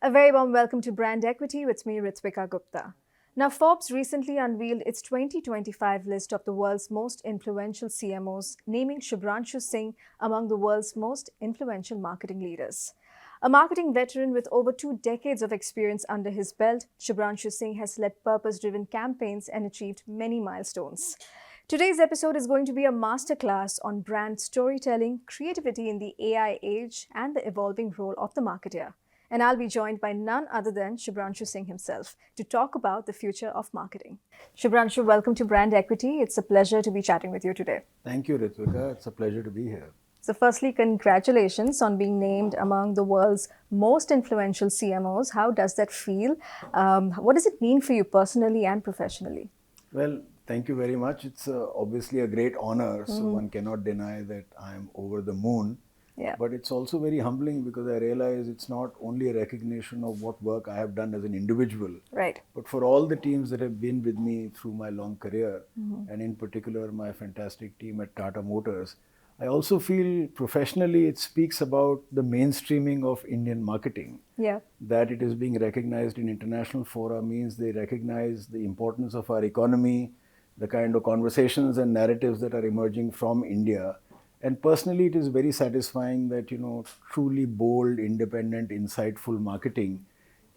A very warm welcome to Brand Equity with me, Ritwika Gupta. Now, Forbes recently unveiled its 2025 list of the world's most influential CMOs, naming Shubranshu Singh among the world's most influential marketing leaders. A marketing veteran with over 2 decades of experience under his belt, Shubranshu Singh has led purpose-driven campaigns and achieved many milestones. Today's episode is going to be a masterclass on brand storytelling, creativity in the AI age, and the evolving role of the marketer. And I'll be joined by none other than Shubranshu Singh himself to talk about the future of marketing. Shubranshu, welcome to Brand Equity. It's a pleasure to be chatting with you today. Thank you, Ritwika. It's a pleasure to be here. So, firstly, congratulations on being named among the world's most influential CMOs. How does that feel? What does it mean for you personally and professionally? Well, thank you very much. It's obviously a great honor, so one cannot deny that I'm over the moon. Yeah. But it's also very humbling because I realize it's not only a recognition of what work I have done as an individual, Right. but for all the teams that have been with me through my long career, and in particular my fantastic team at Tata Motors. I also feel professionally it speaks about the mainstreaming of Indian marketing. Yeah. That it is being recognized in international fora means they recognize the importance of our economy, the kind of conversations and narratives that are emerging from India. And personally, it is very satisfying that, truly bold, independent, insightful marketing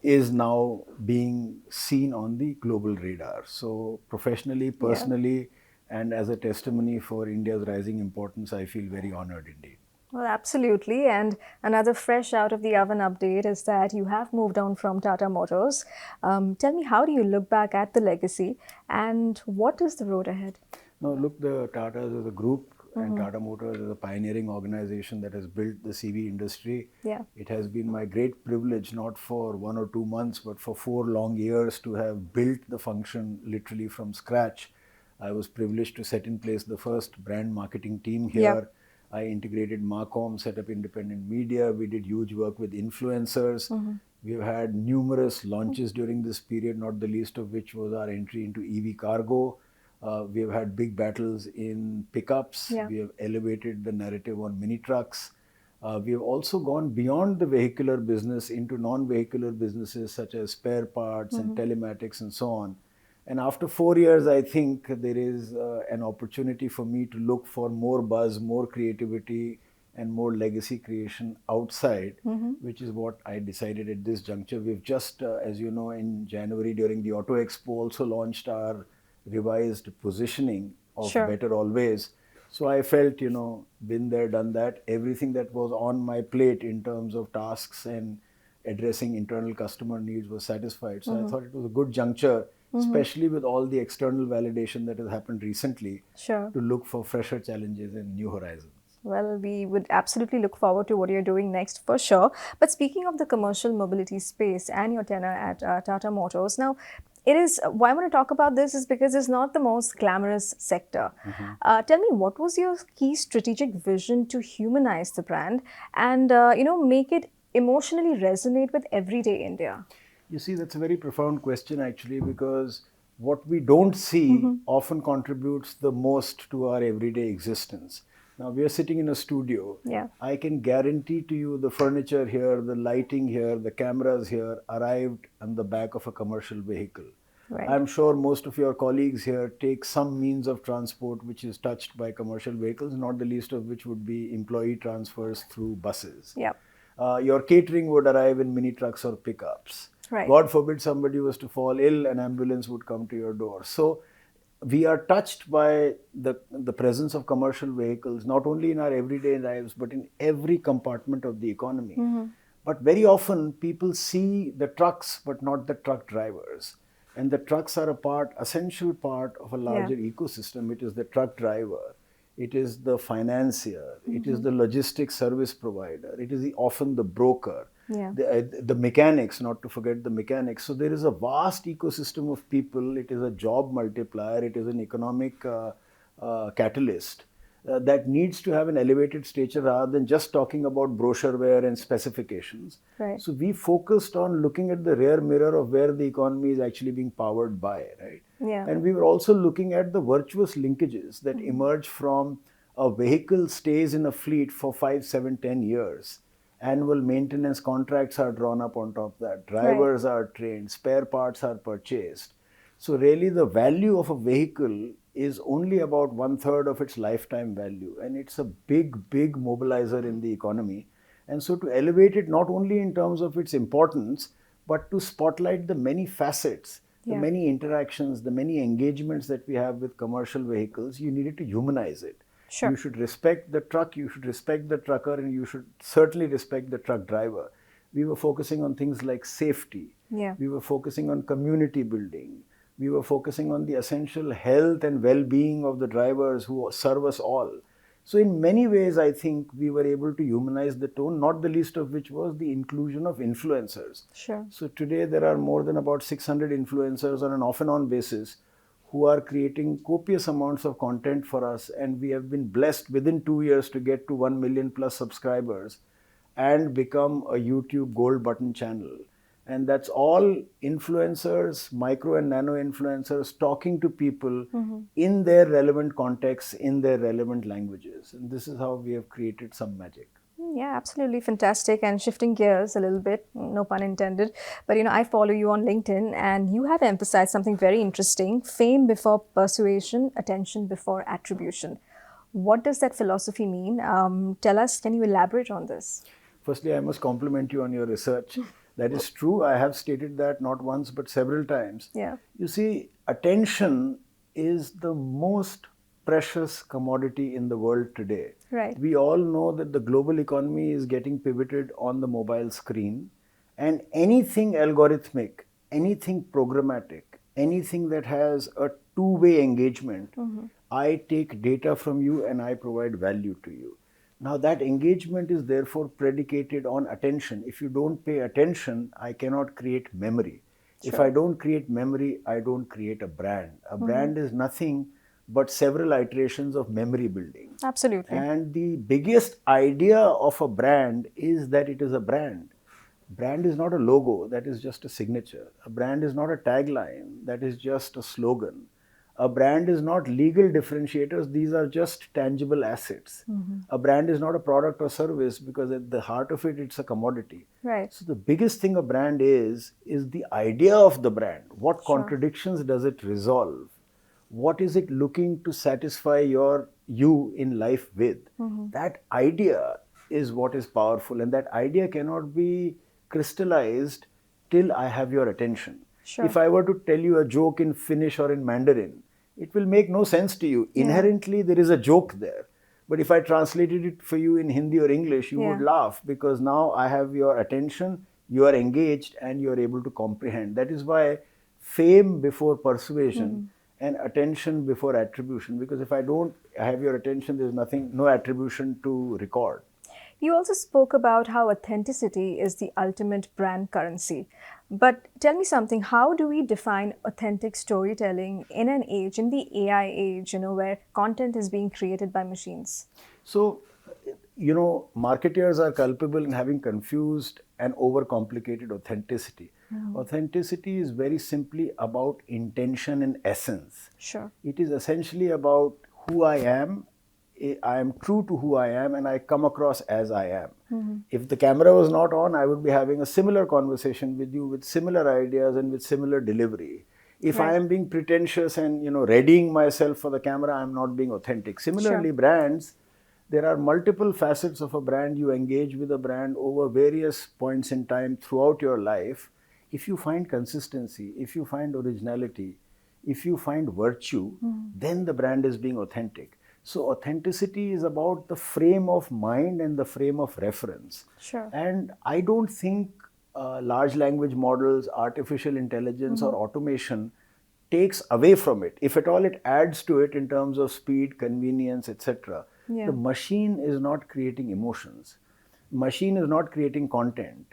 is now being seen on the global radar. So professionally, personally, and as a testimony for India's rising importance, I feel very honored indeed. Well, absolutely. And another fresh out of the oven update is that you have moved on from Tata Motors. Tell me, how do you look back at the legacy and what is the road ahead? Now, look, the Tatas as a group and Tata Motors is a pioneering organization that has built the CV industry. Yeah. It has been my great privilege, not for 1 or 2 months, but for 4 long years to have built the function literally from scratch. I was privileged to set in place the first brand marketing team here. Yeah. I integrated Marcom, set up independent media. We did huge work with influencers. We've had numerous launches during this period, not the least of which was our entry into EV cargo. We have had big battles in pickups. Yeah. We have elevated the narrative on mini trucks. We have also gone beyond the vehicular business into non-vehicular businesses such as spare parts and telematics and so on. And after 4 years, I think there is an opportunity for me to look for more buzz, more creativity, and more legacy creation outside, which is what I decided at this juncture. We've just, as you know, in January during the Auto Expo also launched our revised positioning of Sure. Better Always. So I felt, been there, done that. Everything that was on my plate in terms of tasks and addressing internal customer needs was satisfied. So I thought it was a good juncture, especially with all the external validation that has happened recently, Sure. to look for fresher challenges and new horizons. Well, we would absolutely look forward to what you're doing next for sure. But speaking of the commercial mobility space and your tenure at Tata Motors, now it is why I want to talk about this is because it's not the most glamorous sector. Tell me, what was your key strategic vision to humanize the brand and make it emotionally resonate with everyday India? You see, that's a very profound question actually, because what we don't see often contributes the most to our everyday existence. Now, we are sitting in a studio. Yeah. I can guarantee to you the furniture here, the lighting here, the cameras here arrived on the back of a commercial vehicle. Right. I'm sure most of your colleagues here take some means of transport which is touched by commercial vehicles, not the least of which would be employee transfers through buses. Yeah. Your catering would arrive in mini trucks or pickups. Right. God forbid somebody was to fall ill, an ambulance would come to your door. So we are touched by the presence of commercial vehicles, not only in our everyday lives, but in every compartment of the economy. But very often people see the trucks, but not the truck drivers. And the trucks are essential part of a larger ecosystem. It is the truck driver. It is the financier. It is the logistics service provider. It is often the broker. Yeah. The mechanics, not to forget the mechanics. So there is a vast ecosystem of people. It is a job multiplier. It is an economic catalyst that needs to have an elevated stature rather than just talking about brochureware and specifications. Right. So we focused on looking at the rear mirror of where the economy is actually being powered by, right? Yeah. And we were also looking at the virtuous linkages that emerge from a vehicle stays in a fleet for 5, 7, 10 years. Annual maintenance contracts are drawn up on top of that. Right. Drivers are trained, spare parts are purchased. So really the value of a vehicle is only about 1/3 of its lifetime value, and it's a big, big mobilizer in the economy. And so to elevate it not only in terms of its importance, but to spotlight the many facets, the Yeah. many interactions, the many engagements that we have with commercial vehicles, you needed to humanize it. Sure. You should respect the truck, you should respect the trucker, and you should certainly respect the truck driver. We were focusing on things like safety. Yeah. We were focusing on community building. We were focusing on the essential health and well-being of the drivers who serve us all. So in many ways, I think we were able to humanize the tone, not the least of which was the inclusion of influencers. Sure. So today there are more than about 600 influencers on an off and on basis who are creating copious amounts of content for us, and we have been blessed within 2 years to get to 1 million plus subscribers and become a YouTube gold button channel. And that's all influencers, micro and nano influencers talking to people in their relevant contexts, in their relevant languages. And this is how we have created some magic. Yeah, absolutely fantastic. And shifting gears a little bit, no pun intended, but I follow you on LinkedIn, and you have emphasized something very interesting: fame before persuasion, attention before attribution. What does that philosophy mean? Tell us, can you elaborate on this? Firstly, I must compliment you on your research. That is true. I have stated that not once but several times. Yeah. You see, attention is the most precious commodity in the world today. Right. We all know that the global economy is getting pivoted on the mobile screen, and anything algorithmic, anything programmatic, anything that has a two-way engagement, I take data from you and I provide value to you. Now that engagement is therefore predicated on attention. If you don't pay attention, I cannot create memory. If I don't create memory, I don't create a brand. A brand is nothing but several iterations of memory building. Absolutely. And the biggest idea of a brand is that it is a brand. Brand is not a logo, that is just a signature. A brand is not a tagline, that is just a slogan. A brand is not legal differentiators, these are just tangible assets. A brand is not a product or service, because at the heart of it, it's a commodity. Right. So the biggest thing a brand is the idea of the brand. What contradictions does it resolve? What is it looking to satisfy you in life with? That idea is what is powerful, and that idea cannot be crystallized till I have your attention. Sure. If I were to tell you a joke in Finnish or in Mandarin, it will make no sense to you. Inherently, there is a joke there. But if I translated it for you in Hindi or English, you would laugh, because now I have your attention, you are engaged, and you are able to comprehend. That is why fame before persuasion and attention before attribution, because if I don't have your attention, there's no attribution to record. You also spoke about how authenticity is the ultimate brand currency. But tell me something, how do we define authentic storytelling in an age, in the AI age, where content is being created by machines? So, marketers are culpable in having confused and overcomplicated authenticity. Authenticity is very simply about intention and essence. Sure. It is essentially about who I am. I am true to who I am, and I come across as I am. If the camera was not on, I would be having a similar conversation with you with similar ideas and with similar delivery. If I am being pretentious and readying myself for the camera, I am not being authentic. Similarly, brands, there are multiple facets of a brand. You engage with a brand over various points in time throughout your life. If you find consistency, if you find originality, if you find virtue, then the brand is being authentic. So authenticity is about the frame of mind and the frame of reference. Sure. And I don't think large language models, artificial intelligence or automation takes away from it. If at all, it adds to it in terms of speed, convenience, etc. The machine is not creating emotions. Machine is not creating content.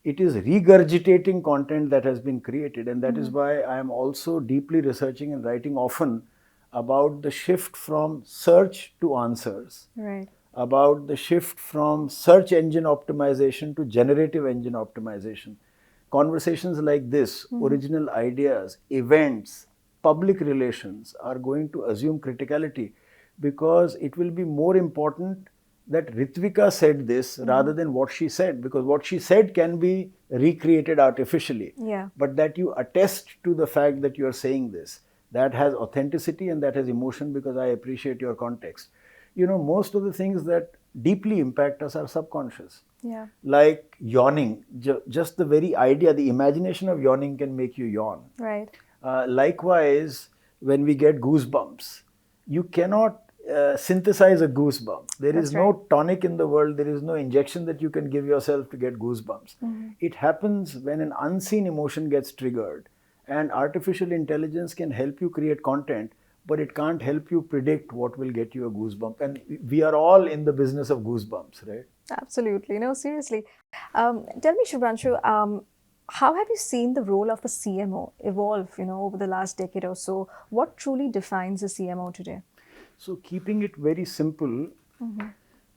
It is regurgitating content that has been created. And that is why I am also deeply researching and writing often about the shift from search to answers, about the shift from search engine optimization to generative engine optimization. Conversations like this, original ideas, events, public relations are going to assume criticality, because it will be more important that Ritwika said this rather than what she said, because what she said can be recreated artificially. Yeah. But that you attest to the fact that you are saying this, that has authenticity and that has emotion, because I appreciate your context. Most of the things that deeply impact us are subconscious. Yeah. Like yawning, just the very idea, the imagination of yawning can make you yawn. Right. Likewise, when we get goosebumps, you cannot synthesize a goosebump. There is That's no right. tonic in the world, there is no injection that you can give yourself to get goosebumps. It happens when an unseen emotion gets triggered, and artificial intelligence can help you create content, but it can't help you predict what will get you a goosebump. And we are all in the business of goosebumps, right? Absolutely. No, seriously. Tell me, Shubranshu, how have you seen the role of a CMO evolve, over the last decade or so? What truly defines a CMO today? So, keeping it very simple,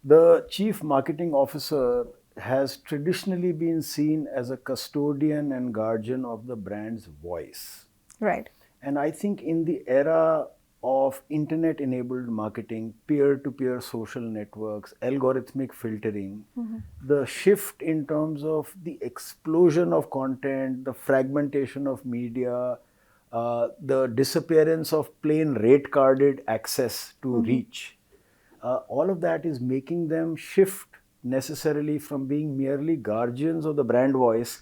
the chief marketing officer has traditionally been seen as a custodian and guardian of the brand's voice. Right. And I think in the era of internet enabled marketing, peer to peer social networks, algorithmic filtering, the shift in terms of the explosion of content, the fragmentation of media, the disappearance of plain rate carded access to reach, all of that is making them shift necessarily from being merely guardians of the brand voice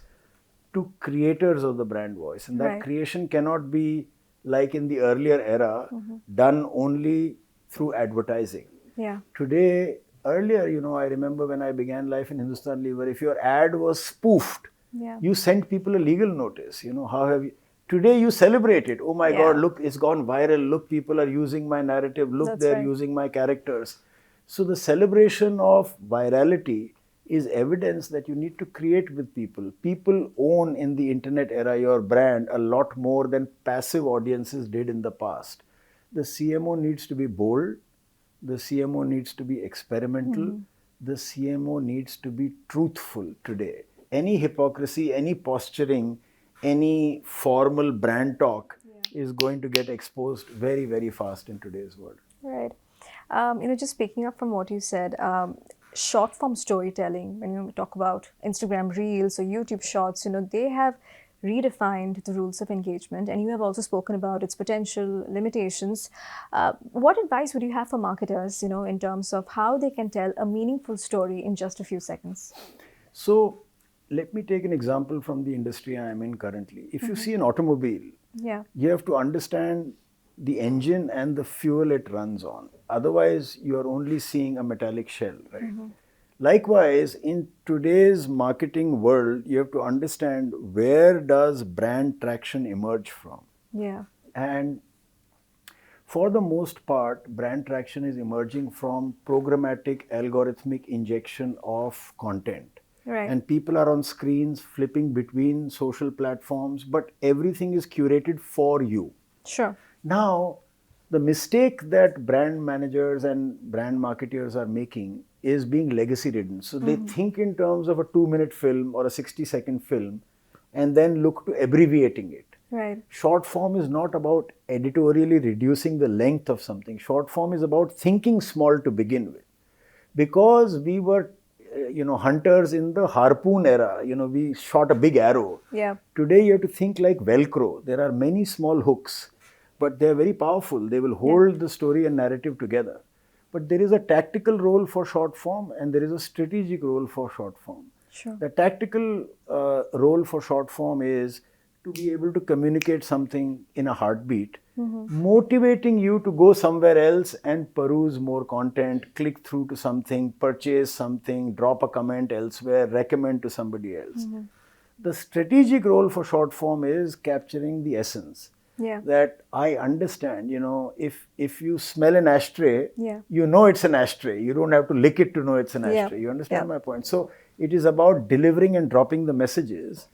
to creators of the brand voice. And that Right. creation cannot be like in the earlier era, done only through advertising. Yeah. Today, earlier, I remember when I began life in Hindustan Lever, if your ad was spoofed, Yeah. you sent people a legal notice. How have you? Today you celebrate it. Oh my Yeah. God, look, it's gone viral. Look, people are using my narrative. Look, That's they're right. using my characters. So the celebration of virality is evidence that you need to create with people. People own in the internet era your brand a lot more than passive audiences did in the past. The CMO needs to be bold. The CMO needs to be experimental. The CMO needs to be truthful today. Any hypocrisy, any posturing, any formal brand talk is going to get exposed very, very fast in today's world. Right. Just picking up from what you said, short form storytelling, when you talk about Instagram Reels or YouTube Shorts, they have redefined the rules of engagement, and you have also spoken about its potential limitations. What advice would you have for marketers, in terms of how they can tell a meaningful story in just a few seconds? So, let me take an example from the industry I am in currently. If you see an automobile, Yeah. you have to understand the engine and the fuel it runs on. Otherwise, you are only seeing a metallic shell, right? Likewise, in today's marketing world, you have to understand where does brand traction emerge from. Yeah. And for the most part, brand traction is emerging from programmatic algorithmic injection of content. Right. And people are on screens flipping between social platforms, but everything is curated for you. Sure. Now, the mistake that brand managers and brand marketers are making is being legacy ridden. So they think in terms of a 2-minute film or a 60-second film and then look to abbreviating it. Right. Short form is not about editorially reducing the length of something. Short form is about thinking small to begin with. Because we were, hunters in the harpoon era, we shot a big arrow. Yeah. Today you have to think like Velcro. There are many small hooks, but they are very powerful. They will hold the story and narrative together. But there is a tactical role for short form and there is a strategic role for short form. Sure. The tactical role for short form is to be able to communicate something in a heartbeat, motivating you to go somewhere else and peruse more content, click through to something, purchase something, drop a comment elsewhere, recommend to somebody else. The strategic role for short form is capturing the essence. Yeah. That I understand, if you smell an ashtray, Yeah. you know it's an ashtray. You don't have to lick it to know it's an Yeah. ashtray. You understand Yeah. my point? So it is about delivering and dropping the messages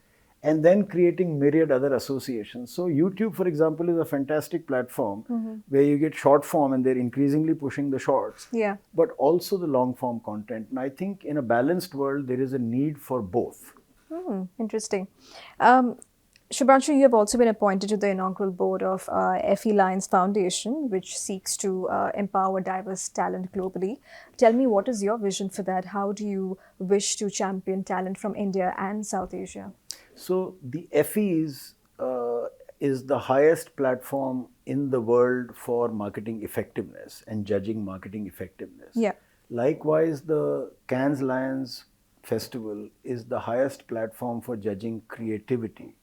and then creating myriad other associations. So YouTube, for example, is a fantastic platform where you get short form and they're increasingly pushing the shorts, Yeah. but also the long form content. And I think in a balanced world, there is a need for both. Interesting. Shubranshu, you have also been appointed to the inaugural board of FE Lions Foundation, which seeks to empower diverse talent globally. Tell me, what is your vision for that? How do you wish to champion talent from India and South Asia? So the FEs is the highest platform in the world for marketing effectiveness and judging marketing effectiveness. Yeah. Likewise, the Cannes Lions Festival is the highest platform for judging creativity.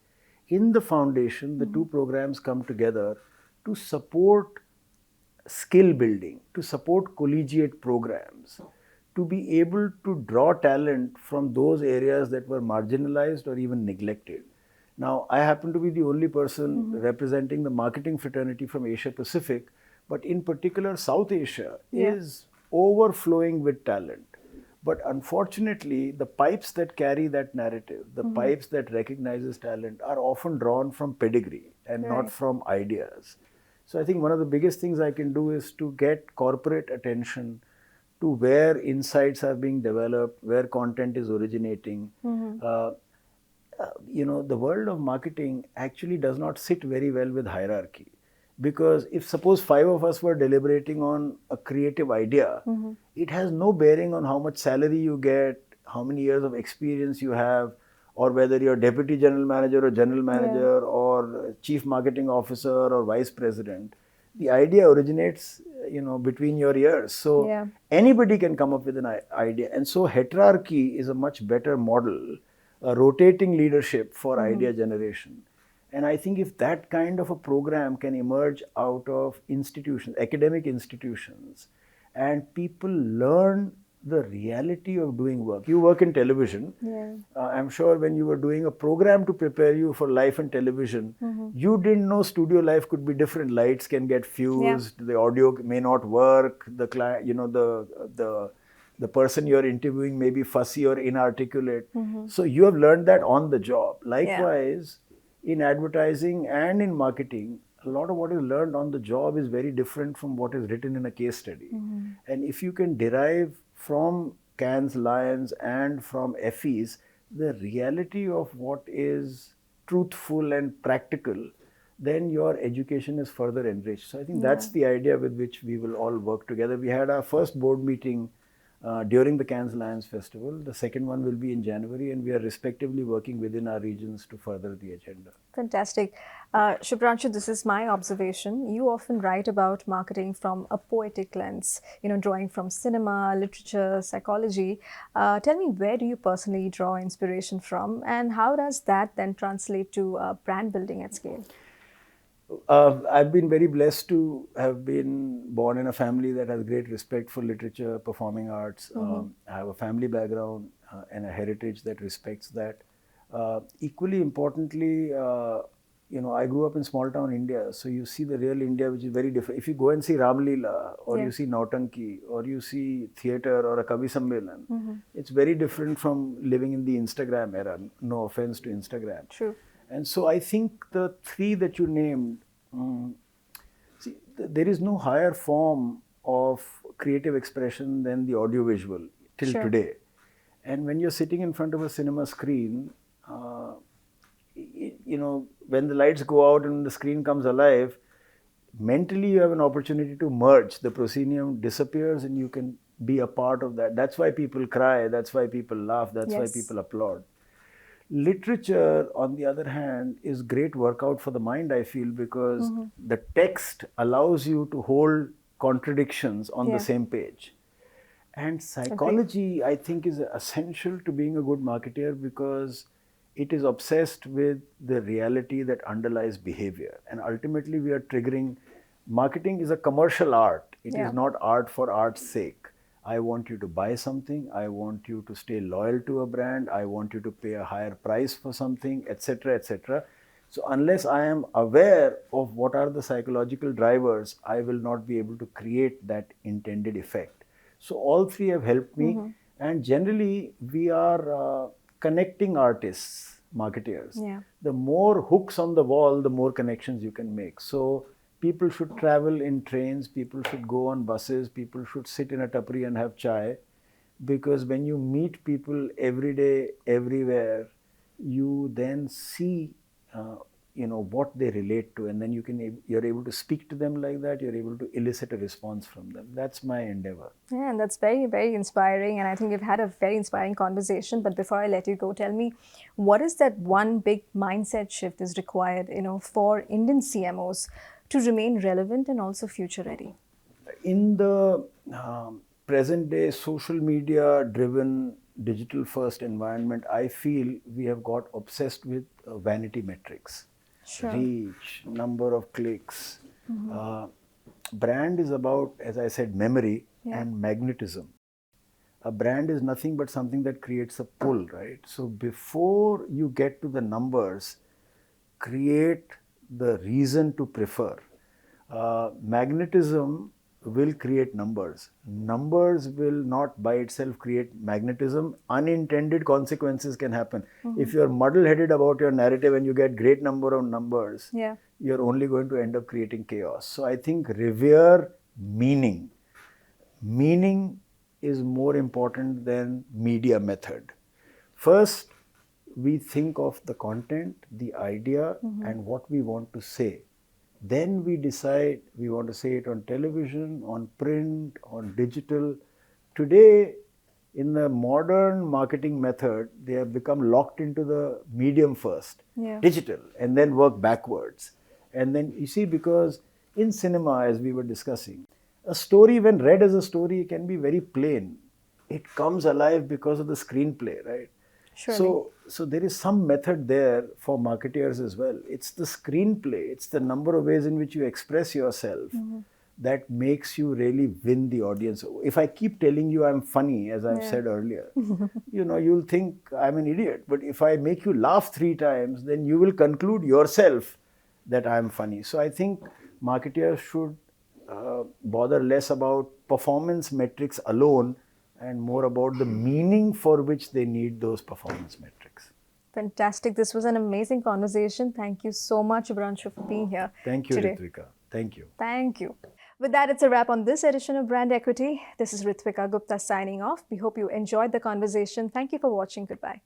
In the foundation, the two programs come together to support skill building, to support collegiate programs, to be able to draw talent from those areas that were marginalized or even neglected. Now, I happen to be the only person representing the marketing fraternity from Asia Pacific, but in particular, South Asia is overflowing with talent. But unfortunately, the pipes that carry that narrative, the pipes that recognizes talent, are often drawn from pedigree and not from ideas. So I think one of the biggest things I can do is to get corporate attention to where insights are being developed, where content is originating. The world of marketing actually does not sit very well with hierarchy. Because if suppose 5 of us were deliberating on a creative idea, it has no bearing on how much salary you get, how many years of experience you have, or whether you're deputy general manager or general manager or chief marketing officer or vice president. The idea originates, between your ears. So anybody can come up with an idea. And so heterarchy is a much better model, a rotating leadership for idea generation. And I think if that kind of a program can emerge out of institutions, academic institutions, and people learn the reality of doing work. You work in television. I'm sure when you were doing a program to prepare you for life in television, you didn't know studio life could be different. Lights can get fused, the audio may not work, the client, the person you're interviewing may be fussy or inarticulate. So you have learned that on the job. Likewise, in advertising and in marketing, a lot of what is learned on the job is very different from what is written in a case study. And if you can derive from Cannes Lions and from FEs the reality of what is truthful and practical, then your education is further enriched. So I think that's the idea with which we will all work together. We had our first board meeting during the Cannes Lions Festival. The second one will be in January, and we are respectively working within our regions to further the agenda. Fantastic. Shubranshu, this is my observation. You often write about marketing from a poetic lens, drawing from cinema, literature, psychology. Tell me, where do you personally draw inspiration from, and how does that then translate to brand building at scale? I've been very blessed to have been born in a family that has great respect for literature, performing arts. I have a family background and a heritage that respects that. Equally importantly, I grew up in small town India, so you see the real India, which is very different. If you go and see Ram Leela, or you see Nautanki, or you see theatre or a Kavi Sammelan, it's very different from living in the Instagram era. No offense to Instagram. True. And so I think the three that you named, there is no higher form of creative expression than the audiovisual till today. And when you're sitting in front of a cinema screen, when the lights go out and the screen comes alive, mentally you have an opportunity to merge. The proscenium disappears and you can be a part of that. That's why people cry, that's why people laugh, that's why people applaud. Literature, on the other hand, is great workout for the mind, I feel, because the text allows you to hold contradictions on the same page. And psychology, I think, is essential to being a good marketer because it is obsessed with the reality that underlies behavior. And ultimately, we are triggering. Marketing is a commercial art. It is not art for art's sake. I want you to buy something, I want you to stay loyal to a brand, I want you to pay a higher price for something, etc., etc. So unless I am aware of what are the psychological drivers, I will not be able to create that intended effect. So all three have helped me, and generally we are connecting artists, marketeers. The more hooks on the wall, the more connections you can make. So people should travel in trains, people should go on buses, people should sit in a tapri and have chai, because when you meet people every day, everywhere, you then see what they relate to, and then you're able to speak to them like that. You're able to elicit a response from them. That's my endeavor. Yeah, and that's very, very inspiring. And I think we've had a very inspiring conversation. But before I let you go, tell me, what is that one big mindset shift is required, for Indian CMOs to remain relevant and also future ready? In the present day social media driven digital first environment, I feel we have got obsessed with vanity metrics. Sure. Reach, number of clicks. Brand is about, as I said, memory and magnetism. A brand is nothing but something that creates a pull, right? So before you get to the numbers, create the reason to prefer. Magnetism will create numbers. Numbers will not by itself create magnetism. Unintended consequences can happen. If you're muddle-headed about your narrative and you get great number of numbers, you're only going to end up creating chaos. So I think revere meaning. Meaning is more important than media method. First, we think of the content, the idea, and what we want to say. Then we decide we want to say it on television, on print, on digital. Today, in the modern marketing method, they have become locked into the medium first, digital, and then work backwards. And then you see, because in cinema, as we were discussing, a story when read as a story can be very plain. It comes alive because of the screenplay, right? Surely. So there is some method there for marketeers as well. It's the screenplay, it's the number of ways in which you express yourself that makes you really win the audience. If I keep telling you I'm funny, as I've said earlier, you'll think I'm an idiot. But if I make you laugh 3 times, then you will conclude yourself that I'm funny. So I think marketeers should bother less about performance metrics alone and more about the meaning for which they need those performance metrics. Fantastic. This was an amazing conversation. Thank you so much, Shubranshu, for being here. Thank you, today. Ritwika. Thank you. Thank you. With that, it's a wrap on this edition of Brand Equity. This is Ritwika Gupta signing off. We hope you enjoyed the conversation. Thank you for watching. Goodbye.